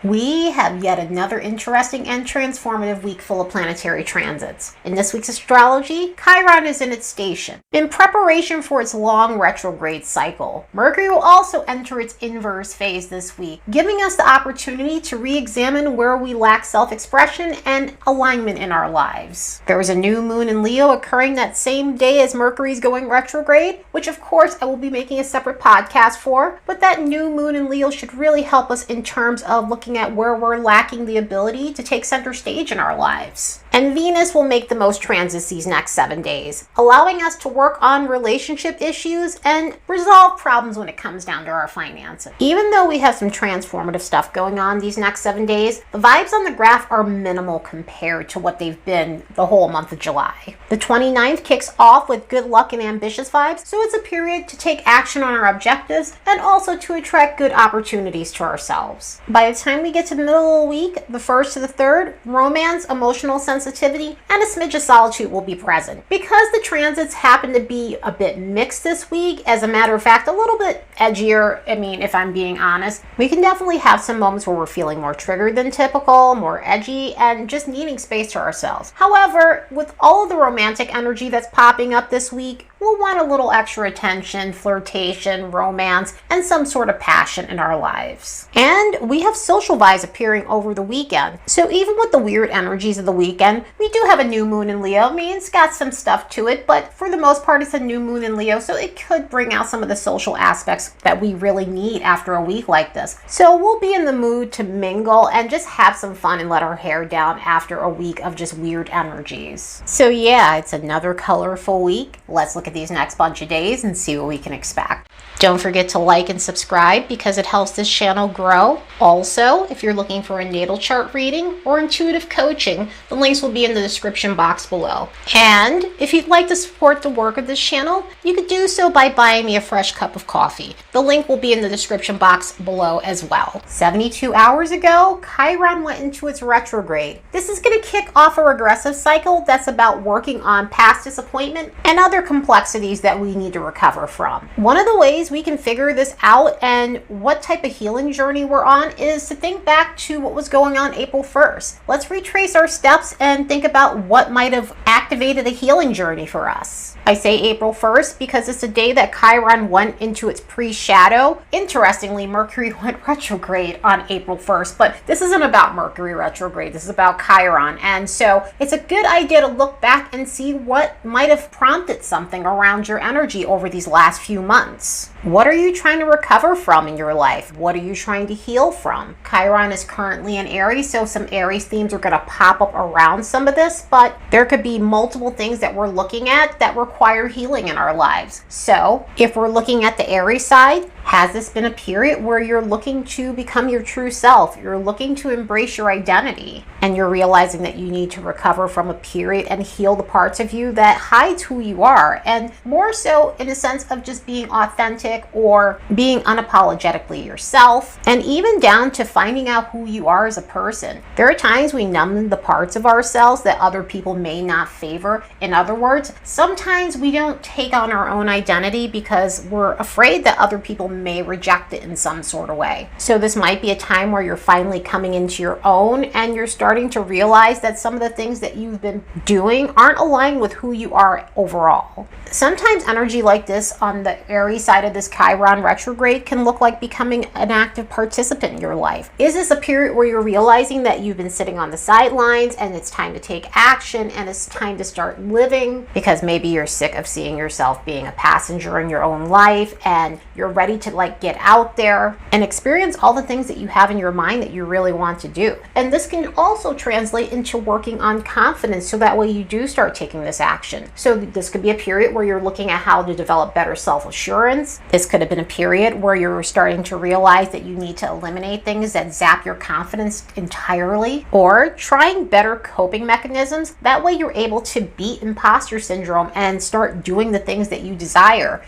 We have yet another interesting and transformative week full of planetary transits. In this week's astrology, Chiron is in its station. In preparation for its long retrograde cycle, Mercury will also enter its inverse phase this week, giving us the opportunity to re-examine where we lack self-expression and alignment in our lives. There is a new moon in Leo occurring that same day as Mercury's going retrograde, which of course I will be making a separate podcast for, but that new moon in Leo should really help us in terms of looking at where we're lacking the ability to take center stage in our lives. And Venus will make the most transits these next 7 days, allowing us to work on relationship issues and resolve problems when it comes down to our finances. Even though we have some transformative stuff going on these next 7 days, the vibes on the graph are minimal compared to what they've been the whole month of July. The 29th kicks off with good luck and ambitious vibes, so it's a period to take action on our objectives and also to attract good opportunities to ourselves. By the time we get to the middle of the week, the 1st to the 3rd, romance, emotional sensitivity, and a smidge of solitude will be present. Because the transits happen to be a bit mixed this week, as a matter of fact, a little bit edgier, if I'm being honest, we can definitely have some moments where we're feeling more triggered than typical, more edgy, and just needing space to ourselves. However, with all of the romantic energy that's popping up this week, we'll want a little extra attention, flirtation, romance, and some sort of passion in our lives. And we have social vibes appearing over the weekend. So even with the weird energies of the weekend, we do have a new moon in Leo. It's got some stuff to it, but for the most part, it's a new moon in Leo, so it could bring out some of the social aspects that we really need after a week like this. So we'll be in the mood to mingle and just have some fun and let our hair down after a week of just weird energies. So yeah, it's another colorful week. Let's look at these next bunch of days and see what we can expect. Don't forget to like and subscribe because it helps this channel grow. Also, if you're looking for a natal chart reading or intuitive coaching, the links will be in the description box below. And if you'd like to support the work of this channel, you could do so by buying me a fresh cup of coffee. The link will be in the description box below as well. 72 hours ago, Chiron went into its retrograde. This is going to kick off a regressive cycle that's about working on past disappointment and other complexities that we need to recover from. One of the ways we can figure this out and what type of healing journey we're on is to think back to what was going on April 1st. Let's retrace our steps and think about what might have activated a healing journey for us. I say April 1st because it's the day that Chiron went into its pre-shadow. Interestingly, Mercury went retrograde on April 1st, but this isn't about Mercury retrograde. This is about Chiron. And so it's a good idea to look back and see what might have prompted something around your energy over these last few months. What are you trying to recover from in your life? What are you trying to heal from? Chiron is currently in Aries, so some Aries themes are going to pop up around some of this, but there could be multiple things that we're looking at that require healing in our lives. So if we're looking at the Aries side, has this been a period where you're looking to become your true self? You're looking to embrace your identity, and you're realizing that you need to recover from a period and heal the parts of you that hides who you are, and more so in the sense of just being authentic or being unapologetically yourself, and even down to finding out who you are as a person. There are times we numb the parts of ourselves that other people may not favor. In other words, sometimes we don't take on our own identity because we're afraid that other people may reject it in some sort of way. So this might be a time where you're finally coming into your own and you're starting to realize that some of the things that you've been doing aren't aligned with who you are overall. Sometimes energy like this on the Aries side of this Chiron retrograde can look like becoming an active participant in your life. Is this a period where you're realizing that you've been sitting on the sidelines and it's time to take action and it's time to start living? Because maybe you're sick of seeing yourself being a passenger in your own life and you're ready to get out there and experience all the things that you have in your mind that you really want to do. And this can also translate into working on confidence so that way you do start taking this action. So this could be a period where you're looking at how to develop better self-assurance. This could have been a period where you're starting to realize that you need to eliminate things that zap your confidence entirely, or trying better coping mechanisms. That way you're able to beat imposter syndrome and start doing the things that you desire.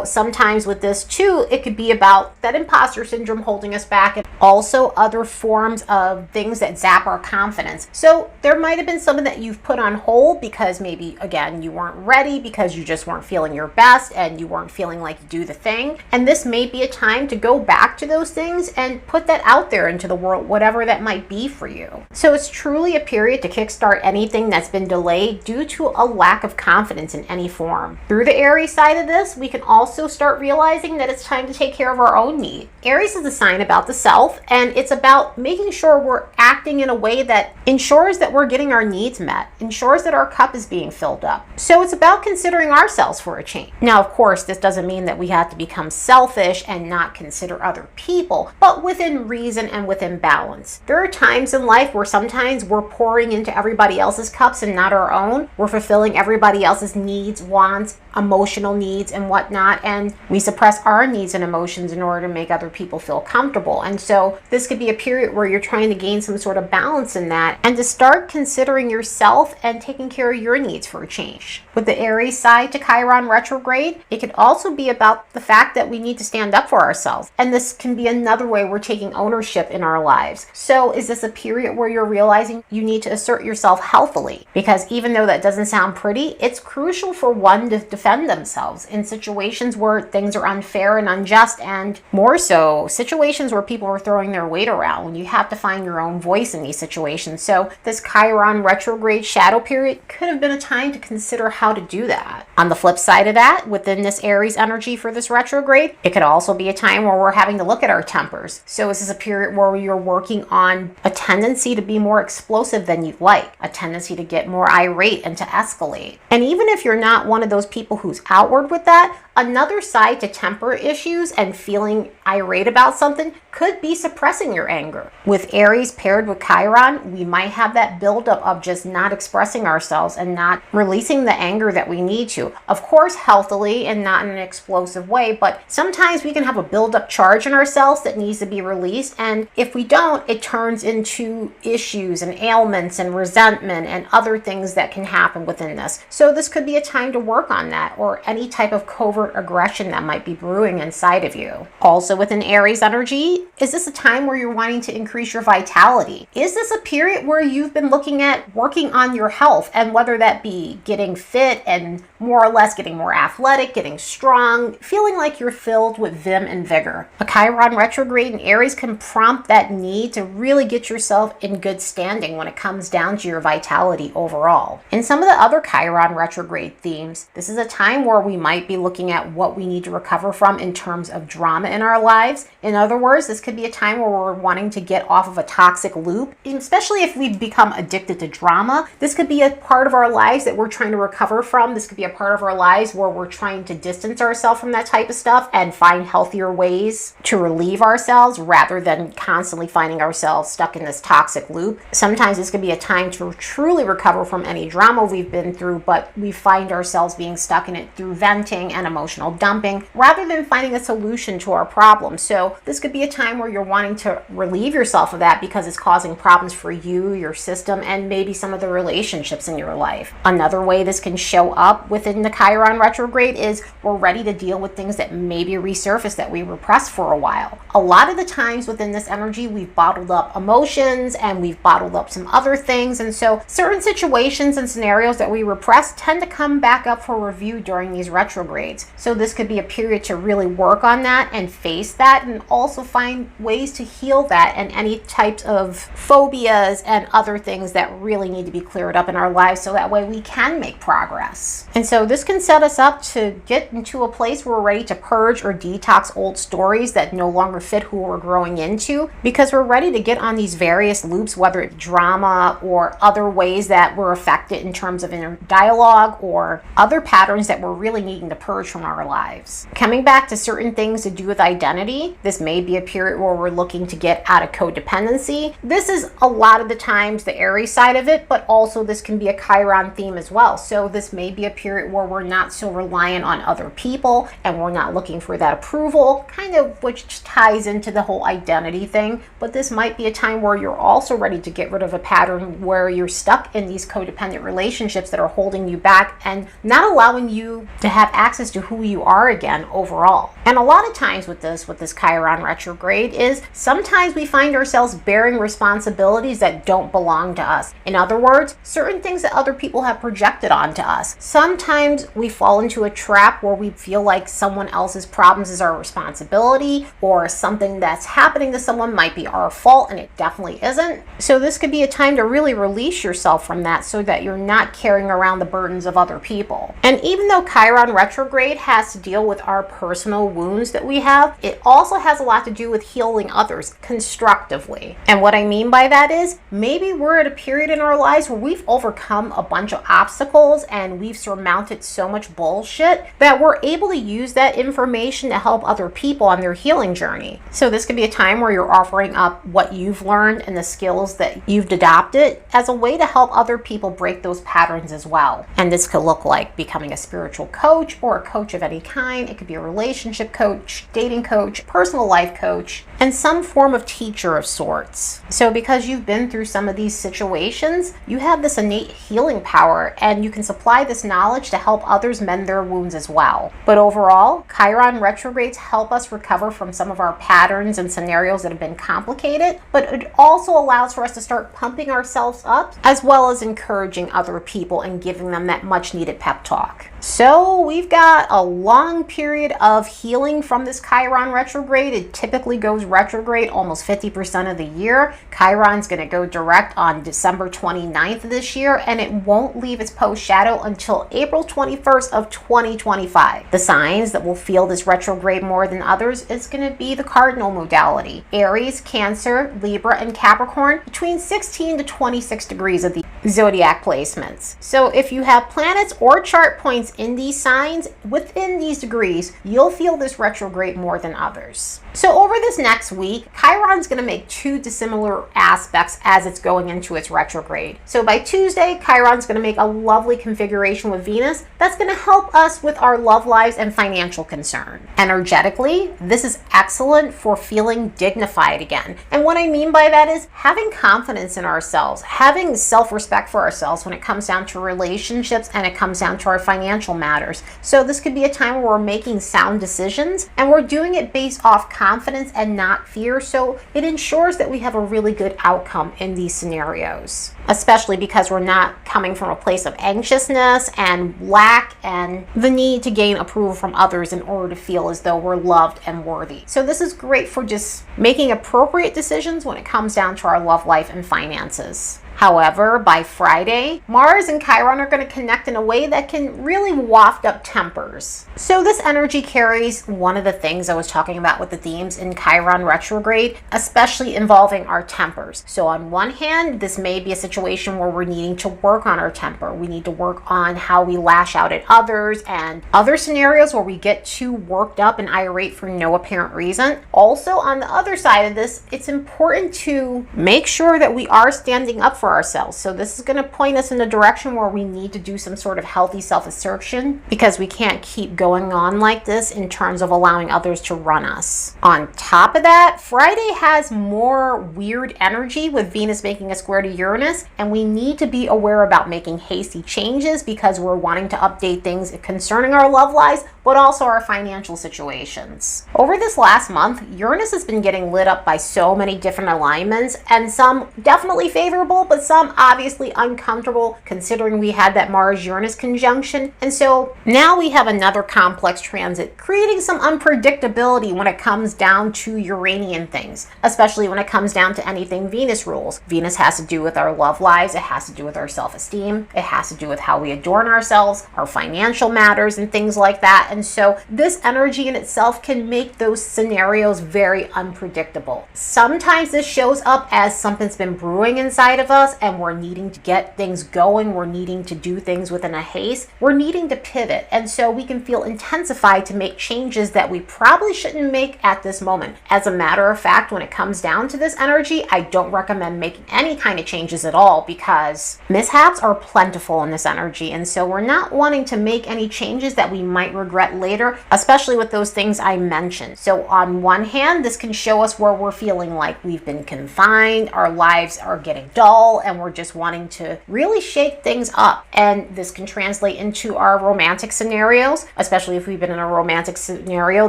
Sometimes with this too, it it could be about that imposter syndrome holding us back, and also other forms of things that zap our confidence. So there might have been something that you've put on hold because maybe, again, you weren't ready, because you just weren't feeling your best and you weren't feeling like you do the thing. And this may be a time to go back to those things and put that out there into the world, whatever that might be for you. So it's truly a period to kickstart anything that's been delayed due to a lack of confidence in any form. Through the Aries side of this, we can also start realizing that it's time to take care of our own needs. Aries is a sign about the self, and it's about making sure we're acting in a way that ensures that we're getting our needs met, ensures that our cup is being filled up. So it's about considering ourselves for a change. Now, of course, this doesn't mean that we have to become selfish and not consider other people, but within reason and within balance. There are times in life where sometimes we're pouring into everybody else's cups and not our own. We're fulfilling everybody else's needs, wants, emotional needs, and whatnot, and we suppress our needs and emotions in order to make other people feel comfortable. And so this could be a period where you're trying to gain some sort of balance in that, and to start considering yourself and taking care of your needs for a change. With the Aries side to Chiron retrograde, it could also be about the fact that we need to stand up for ourselves, and this can be another way we're taking ownership in our lives. So is this a period where you're realizing you need to assert yourself healthily? Because even though that doesn't sound pretty, it's crucial for one to defend themselves in situations where things are unfair and unjust, and more so situations where people are throwing their weight around, when you have to find your own voice in these situations. So this Chiron retrograde shadow period could have been a time to consider how to do that. On the flip side of that, within this Aries energy for this retrograde, it could also be a time where we're having to look at our tempers. So this is a period where you're working on a tendency to be more explosive than you'd like, a tendency to get more irate and to escalate. And even if you're not one of those people who's outward with that, another side to temper issues and feeling irate about something could be suppressing your anger. With Aries paired with Chiron, we might have that buildup of just not expressing ourselves and not releasing the anger that we need to. Of course, healthily and not in an explosive way, but sometimes we can have a buildup charge in ourselves that needs to be released, and if we don't, it turns into issues and ailments and resentment and other things that can happen within this. So this could be a time to work on that, or any type of covert aggression that might be brewing inside of you. Also within Aries energy, is this a time where you're wanting to increase your vitality? Is this a period where you've been looking at working on your health, and whether that be getting fit and more or less getting more athletic, getting strong, feeling like you're filled with vim and vigor? A Chiron retrograde in Aries can prompt that need to really get yourself in good standing when it comes down to your vitality overall. In some of the other Chiron retrograde themes, this is a time where we might be looking at what we need to recover from in terms of drama in our lives. In other words, this could be a time where we're wanting to get off of a toxic loop, especially if we've become addicted to drama. This could be a part of our lives that we're trying to recover from. This could be a part of our lives where we're trying to distance ourselves from that type of stuff and find healthier ways to relieve ourselves rather than constantly finding ourselves stuck in this toxic loop. Sometimes this could be a time to truly recover from any drama we've been through, but we find ourselves being stuck in it through venting and emotional dumping rather than finding a solution to our problem. So this could be a time where you're wanting to relieve yourself of that because it's causing problems for you, your system, and maybe some of the relationships in your life. Another way this can show up within the Chiron retrograde is we're ready to deal with things that maybe resurface that we repressed for a while. A lot of the times within this energy, we've bottled up emotions and we've bottled up some other things, and so certain situations and scenarios that we repress tend to come back up for review during these retrogrades. So this could be a period to really work on that and face that, and also find ways to heal that and any types of phobias and other things that really need to be cleared up in our lives, so that way we can make progress. And so this can set us up to get into a place where we're ready to purge or detox old stories that no longer fit who we're growing into, because we're ready to get on these various loops, whether it's drama or other ways that we're affected in terms of inner dialogue or other patterns that we're really needing to purge from our lives. Coming back to certain things to do with identity, this may be a period where we're looking to get out of codependency. This is a lot of the times the Aries side of it, but also this can be a Chiron theme as well. So this may be a period where we're not so reliant on other people and we're not looking for that approval, kind of, which ties into the whole identity thing. But this might be a time where you're also ready to get rid of a pattern where you're stuck in these codependent relationships that are holding you back and not allowing you to have access to who who you are again overall. And a lot of times with this Chiron retrograde is sometimes we find ourselves bearing responsibilities that don't belong to us. In other words, certain things that other people have projected onto us. Sometimes we fall into a trap where we feel like someone else's problems is our responsibility, or something that's happening to someone might be our fault, and it definitely isn't. So this could be a time to really release yourself from that so that you're not carrying around the burdens of other people. And even though Chiron retrograde has to deal with our personal wounds that we have, it also has a lot to do with healing others constructively. And what I mean by that is maybe we're at a period in our lives where we've overcome a bunch of obstacles and we've surmounted so much bullshit that we're able to use that information to help other people on their healing journey. So this could be a time where you're offering up what you've learned and the skills that you've adopted as a way to help other people break those patterns as well. And this could look like becoming a spiritual coach or a coach of any kind. It could be a relationship coach, dating coach, personal life coach, and some form of teacher of sorts. So because you've been through some of these situations, you have this innate healing power and you can supply this knowledge to help others mend their wounds as well. But overall, Chiron retrogrades help us recover from some of our patterns and scenarios that have been complicated, but it also allows for us to start pumping ourselves up as well as encouraging other people and giving them that much needed pep talk. So we've got a long period of healing from this Chiron retrograde. It typically goes retrograde almost 50% of the year. Chiron's going to go direct on December 29th of this year, and it won't leave its post shadow until April 21st of 2025. The signs that will feel this retrograde more than others is going to be the cardinal modality: Aries, Cancer, Libra, and Capricorn, between 16 to 26 degrees of the zodiac placements. So if you have planets or chart points in these signs within these degrees, you'll feel this retrograde more than others. So over this next week, Chiron's going to make two dissimilar aspects as it's going into its retrograde. So by Tuesday, Chiron's going to make a lovely configuration with Venus that's going to help us with our love lives and financial concern. Energetically, this is excellent for feeling dignified again. And what I mean by that is having confidence in ourselves, having self-respect for ourselves when it comes down to relationships and it comes down to our financial matters. So this could be a time where we're making sound decisions and we're doing it based off confidence and not fear. So it ensures that we have a really good outcome in these scenarios, especially because we're not coming from a place of anxiousness and lack and the need to gain approval from others in order to feel as though we're loved and worthy. So this is great for just making appropriate decisions when it comes down to our love life and finances. However, by Friday, Mars and Chiron are going to connect in a way that can really waft up tempers. So this energy carries one of the things I was talking about with the themes in Chiron retrograde, especially involving our tempers. So on one hand, this may be a situation where we're needing to work on our temper. We need to work on how we lash out at others and other scenarios where we get too worked up and irate for no apparent reason. Also, on the other side of this, it's important to make sure that we are standing up for ourselves. So this is going to point us in a direction where we need to do some sort of healthy self-assertion, because we can't keep going on like this in terms of allowing others to run us. On top of that, Friday has more weird energy with Venus making a square to Uranus, and we need to be aware about making hasty changes because we're wanting to update things concerning our love lives, but also our financial situations. Over this last month, Uranus has been getting lit up by so many different alignments, and some definitely favorable, but some obviously uncomfortable considering we had that Mars-Uranus conjunction. And so now we have another complex transit creating some unpredictability when it comes down to Uranian things, especially when it comes down to anything Venus rules. Venus has to do with our love lives, it has to do with our self-esteem, it has to do with how we adorn ourselves, our financial matters and things like that. And so this energy in itself can make those scenarios very unpredictable. Sometimes this shows up as something's been brewing inside of us and we're needing to get things going, we're needing to do things within a haste, we're needing to pivot, and so we can feel intensified to make changes that we probably shouldn't make at this moment. As a matter of fact, when it comes down to this energy, I don't recommend making any kind of changes at all because mishaps are plentiful in this energy, and so we're not wanting to make any changes that we might regret later, especially with those things I mentioned. So on one hand, this can show us where we're feeling like we've been confined, our lives are getting dull, dull and we're just wanting to really shake things up. And this can translate into our romantic scenarios, especially if we've been in a romantic scenario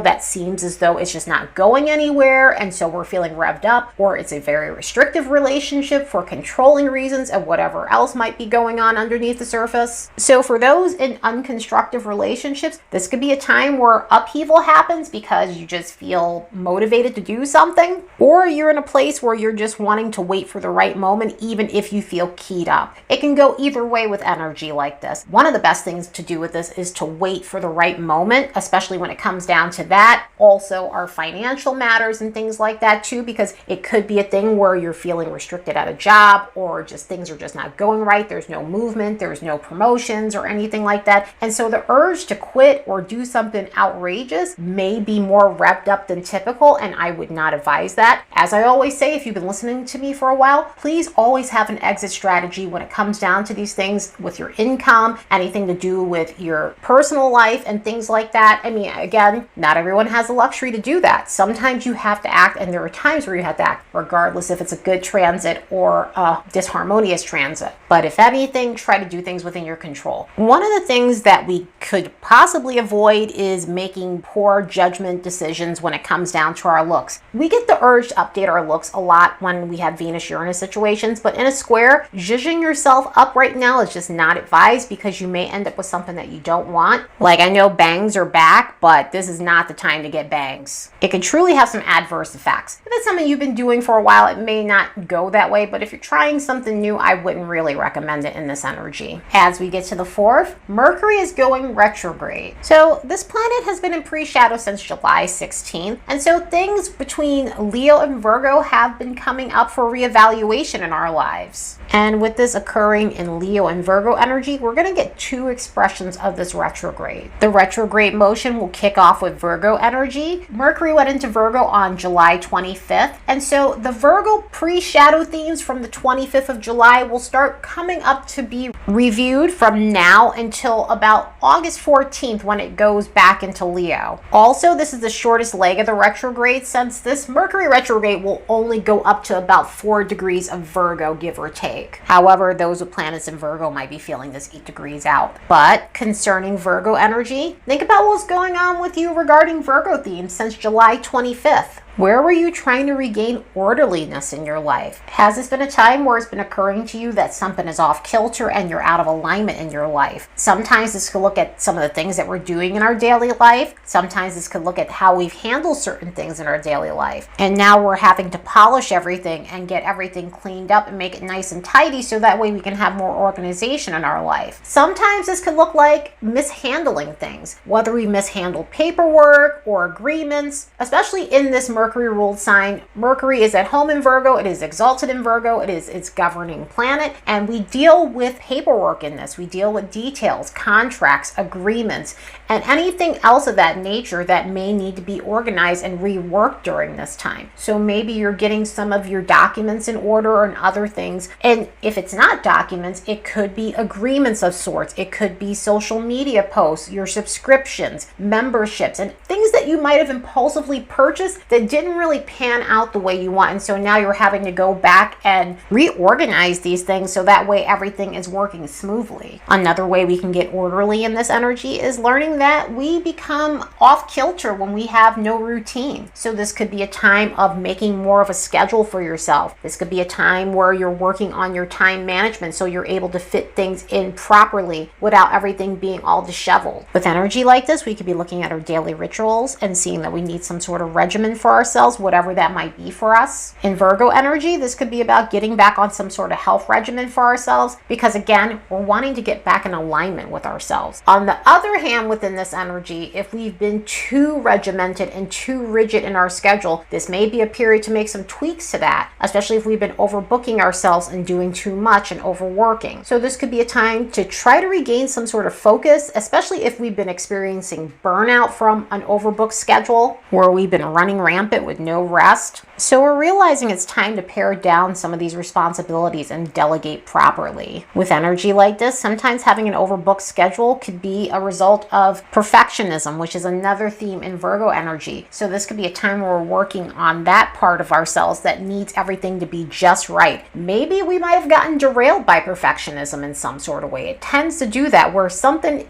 that seems as though it's just not going anywhere, and so we're feeling revved up, or it's a very restrictive relationship for controlling reasons and whatever else might be going on underneath the surface. So for those in unconstructive relationships, this could be a time where upheaval happens because you just feel motivated to do something, or you're in a place where you're just wanting to wait for the right moment even if you feel keyed up. It can go either way with energy like this. One of the best things to do with this is to wait for the right moment, especially when it comes down to that. Also our financial matters and things like that too, because it could be a thing where you're feeling restricted at a job, or just things are just not going right. There's no movement, there's no promotions or anything like that. And so the urge to quit or do something outrageous may be more revved up than typical, and I would not advise that. As I always say, if you've been listening to me for a while, please always have an exit strategy when it comes down to these things with your income, anything to do with your personal life and things like that. I mean, again, not everyone has the luxury to do that. Sometimes you have to act, and there are times where you have to act, regardless if it's a good transit or a disharmonious transit. But if anything, try to do things within your control. One of the things that we could possibly avoid is making poor judgment decisions when it comes down to our looks. We get the urge to update our looks a lot when we have Venus-Uranus situations, but in a square, zhuzhing yourself up right now is just not advised, because you may end up with something that you don't want. Like, I know bangs are back, but this is not the time to get bangs. It can truly have some adverse effects. If it's something you've been doing for a while, it may not go that way, but if you're trying something new, I wouldn't really recommend it in this energy. As we get to the 4th, Mercury is going retrograde. So this planet has been in pre-shadow since July 16th, and so things between Leo and Virgo have been coming up for reevaluation in our lives. And with this occurring in Leo and Virgo energy, we're going to get two expressions of this retrograde. The retrograde motion will kick off with Virgo energy. Mercury went into Virgo on July 25th, and so the Virgo pre-shadow themes from the 25th of July will start coming up to be reviewed from now until about August 14th, when it goes back into Leo. Also, this is the shortest leg of the retrograde, since this Mercury retrograde will only go up to about 4 degrees of Virgo, give or take. However, those with planets in Virgo might be feeling this 8 degrees out. But concerning Virgo energy, think about what's going on with you regarding Virgo themes since July 25th. Where were you trying to regain orderliness in your life? Has this been a time where it's been occurring to you that something is off kilter and you're out of alignment in your life? Sometimes this could look at some of the things that we're doing in our daily life. Sometimes this could look at how we've handled certain things in our daily life. And now we're having to polish everything and get everything cleaned up and make it nice and tidy, so that way we can have more organization in our life. Sometimes this could look like mishandling things, whether we mishandle paperwork or agreements, especially in this Mercury ruled sign. Mercury is at home in Virgo. It is exalted in Virgo. It is its governing planet. And we deal with paperwork in this. We deal with details, contracts, agreements, and anything else of that nature that may need to be organized and reworked during this time. So maybe you're getting some of your documents in order and other things. And if it's not documents, it could be agreements of sorts. It could be social media posts, your subscriptions, memberships, and things that you might have impulsively purchased that didn't really pan out the way you want. And so now you're having to go back and reorganize these things so that way everything is working smoothly. Another way we can get orderly in this energy is learning that we become off kilter when we have no routine. So this could be a time of making more of a schedule for yourself. This could be a time where you're working on your time management so you're able to fit things in properly without everything being all disheveled. With energy like this, we could be looking at our daily rituals and seeing that we need some sort of regimen for ourselves, whatever that might be for us. In Virgo energy, this could be about getting back on some sort of health regimen for ourselves, because again, we're wanting to get back in alignment with ourselves. On the other hand, within this energy, if we've been too regimented and too rigid in our schedule, this may be a period to make some tweaks to that, especially if we've been overbooking ourselves and doing too much and overworking. So this could be a time to try to regain some sort of focus, especially if we've been experiencing burnout from an overbooked schedule where we've been running rampant with no rest. So we're realizing it's time to pare down some of these responsibilities and delegate properly. With energy like this, sometimes having an overbooked schedule could be a result of of perfectionism, which is another theme in Virgo energy. So this could be a time where we're working on that part of ourselves that needs everything to be just right. Maybe we might have gotten derailed by perfectionism in some sort of way. It tends to do that, where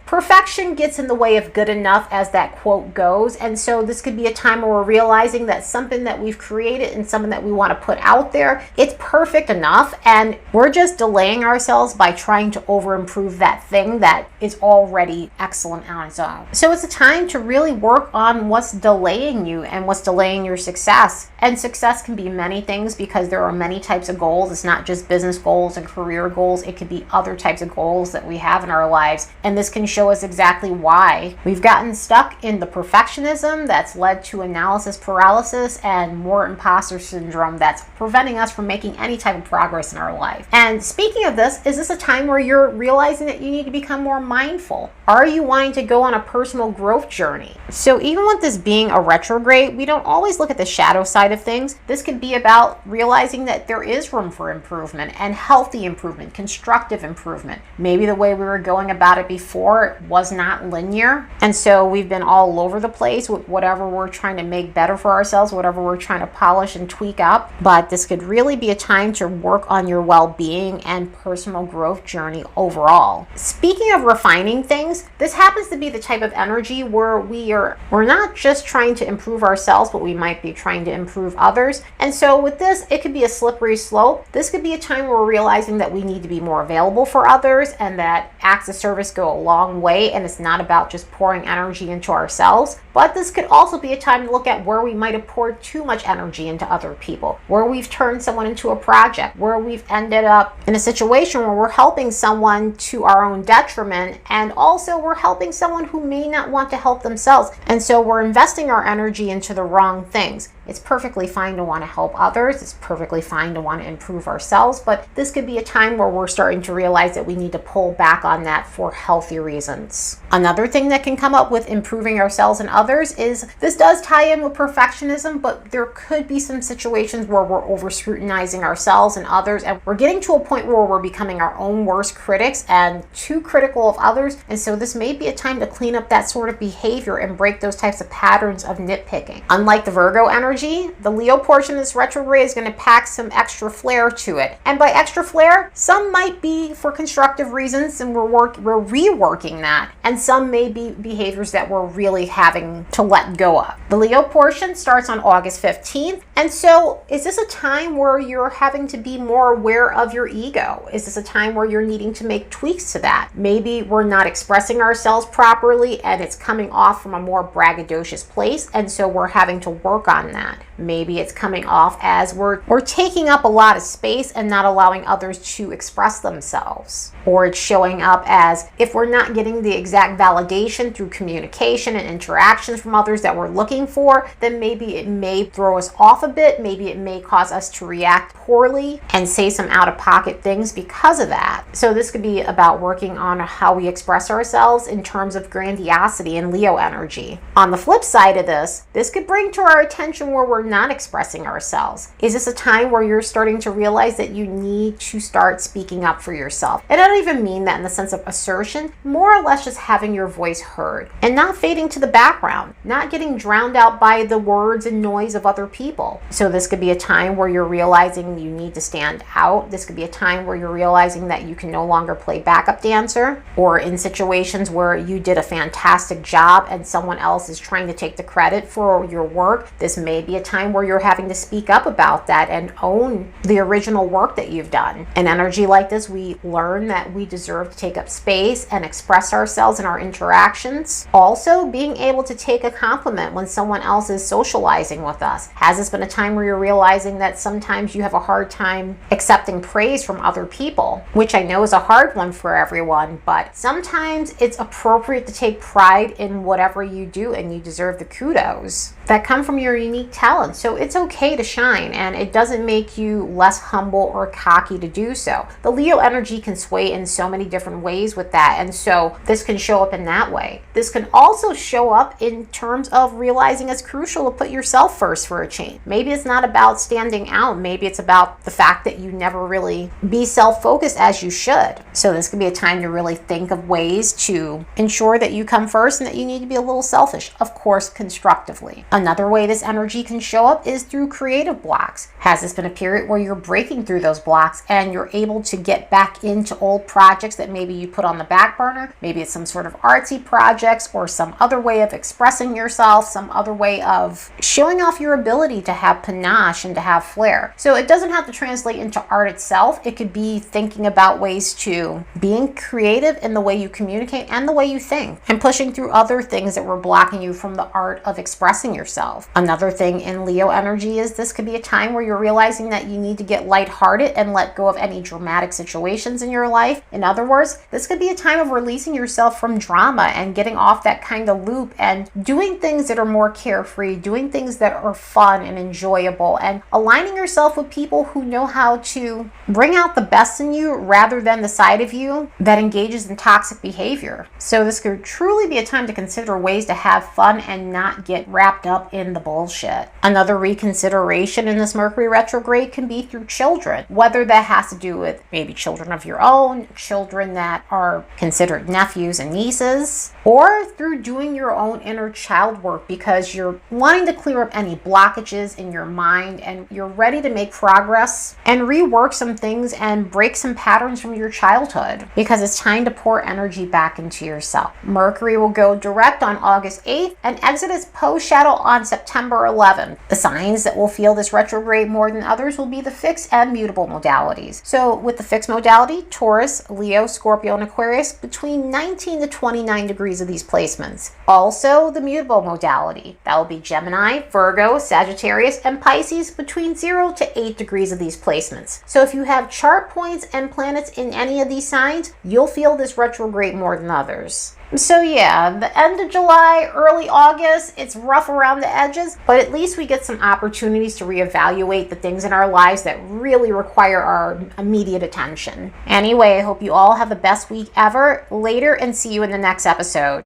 perfection gets in the way of good enough, as that quote goes. And so this could be a time where we're realizing that something that we've created and something that we want to put out there, it's perfect enough, and we're just delaying ourselves by trying to over improve that thing that is already excellent on its own. So it's a time to really work on what's delaying you and what's delaying your success. And success can be many things, because there are many types of goals. It's not just business goals and career goals. It could be other types of goals that we have in our lives. And this can show us exactly why we've gotten stuck in the perfectionism that's led to analysis paralysis and more imposter syndrome that's preventing us from making any type of progress in our life. And speaking of this, is this a time where you're realizing that you need to become more mindful? Are you wanting to go on a personal growth journey? So even with this being a retrograde, we don't always look at the shadow side of things. This could be about realizing that there is room for improvement, and healthy improvement, constructive improvement. Maybe the way we were going about it before was not linear, and so we've been all over the place with whatever we're trying to make better for ourselves, whatever we're trying to polish and tweak up. But this could really be a time to work on your well-being and personal growth journey overall. Speaking of refining things, this happens to be the type of energy where we're not just trying to improve ourselves, but we might be trying to improve others. And so with this, it could be a slippery slope. This could be a time where we're realizing that we need to be more available for others, and that acts of service go a long way, and it's not about just pouring energy into ourselves. But this could also be a time to look at where we might have poured too much energy into other people, where we've turned someone into a project, where we've ended up in a situation where we're helping someone to our own detriment, and also we're helping someone who may not want to help themselves. And so we're investing our energy into the wrong things. It's perfectly fine to want to help others. It's perfectly fine to want to improve ourselves, but this could be a time where we're starting to realize that we need to pull back on that for healthy reasons. Another thing that can come up with improving ourselves and others is, this does tie in with perfectionism, but there could be some situations where we're over scrutinizing ourselves and others, and we're getting to a point where we're becoming our own worst critics and too critical of others. And so this may be a time to clean up that sort of behavior and break those types of patterns of nitpicking. Unlike the Virgo energy, the Leo portion of this retrograde is going to pack some extra flair to it. And by extra flair, some might be for constructive reasons, and we're reworking that. And some may be behaviors that we're really having to let go of. The Leo portion starts on August 15th. And so is this a time where you're having to be more aware of your ego? Is this a time where you're needing to make tweaks to that? Maybe we're not expressing ourselves properly, and it's coming off from a more braggadocious place, and so we're having to work on that. Maybe it's coming off as we're taking up a lot of space and not allowing others to express themselves. Or it's showing up as, if we're not getting the exact validation through communication and interactions from others that we're looking for, then maybe it may throw us off a bit. Maybe it may cause us to react poorly and say some out-of-pocket things because of that. So this could be about working on how we express ourselves in terms of grandiosity and Leo energy. On the flip side of this could bring to our attention where we're not expressing ourselves. Is this a time where you're starting to realize that you need to start speaking up for yourself? And I don't even mean that in the sense of assertion, more or less just having your voice heard and not fading to the background, not getting drowned out by the words and noise of other people. So this could be a time where you're realizing you need to stand out. This could be a time where you're realizing that you can no longer play backup dancer, or in situations where you did a fantastic job and someone else is trying to take the credit for your work. This may be a time where you're having to speak up about that and own the original work that you've done. In energy like this, we learn that we deserve to take up space and express ourselves in our interactions. Also, being able to take a compliment when someone else is socializing with us. Has this been a time where you're realizing that sometimes you have a hard time accepting praise from other people, which I know is a hard one for everyone, but sometimes it's appropriate to take pride in whatever you do, and you deserve the kudos that come from your unique talent. So it's okay to shine, and it doesn't make you less humble or cocky to do so. The Leo energy can sway in so many different ways with that, and so this can show up in that way. This can also show up in terms of realizing it's crucial to put yourself first for a change. Maybe it's not about standing out. Maybe it's about the fact that you never really be self-focused as you should. So this could be a time to really think of ways to ensure that you come first and that you need to be a little selfish, of course, constructively. Another way this energy can show up is through creative blocks. Has this been a period where you're breaking through those blocks and you're able to get back into old projects that maybe you put on the back burner? Maybe it's some sort of artsy projects or some other way of expressing yourself, some other way of showing off your ability to have panache and to have flair. So it doesn't have to translate into art itself. It could be thinking about ways to being creative in the way you communicate and the way you think, and pushing through other things that were blocking you from the art of expressing yourself. Another thing in Leo energy is this could be a time where you're realizing that you need to get lighthearted and let go of any dramatic situations in your life. In other words, this could be a time of releasing yourself from drama and getting off that kind of loop and doing things that are more carefree, doing things that are fun and enjoyable, and aligning yourself with people who know how to bring out the best in you rather than the side of you that engages in toxic behavior. So this could truly be a time to consider ways to have fun and not get wrapped up in the bullshit. Another reconsideration in this Mercury retrograde can be through children, whether that has to do with maybe children of your own, children that are considered nephews and nieces, or through doing your own inner child work because you're wanting to clear up any blockages in your mind and you're ready to make progress and rework some things and break some patterns from your childhood, because it's time to pour energy back into yourself. Mercury will go direct on August 8th and exit its post shadow on September 11th. The signs that will feel this retrograde more than others will be the fixed and mutable modalities. So with the fixed modality, Taurus, Leo, Scorpio, and Aquarius, between 19 to 29 degrees of these placements. Also the mutable modality, that will be Gemini, Virgo, Sagittarius, and Pisces, between 0 to 8 degrees of these placements. So if you have chart points and planets in any of these signs, you'll feel this retrograde more than others. So yeah, the end of July, early August, it's rough around the edges, but at least we get some opportunities to reevaluate the things in our lives that really require our immediate attention. Anyway, I hope you all have the best week ever. Later, and see you in the next episode.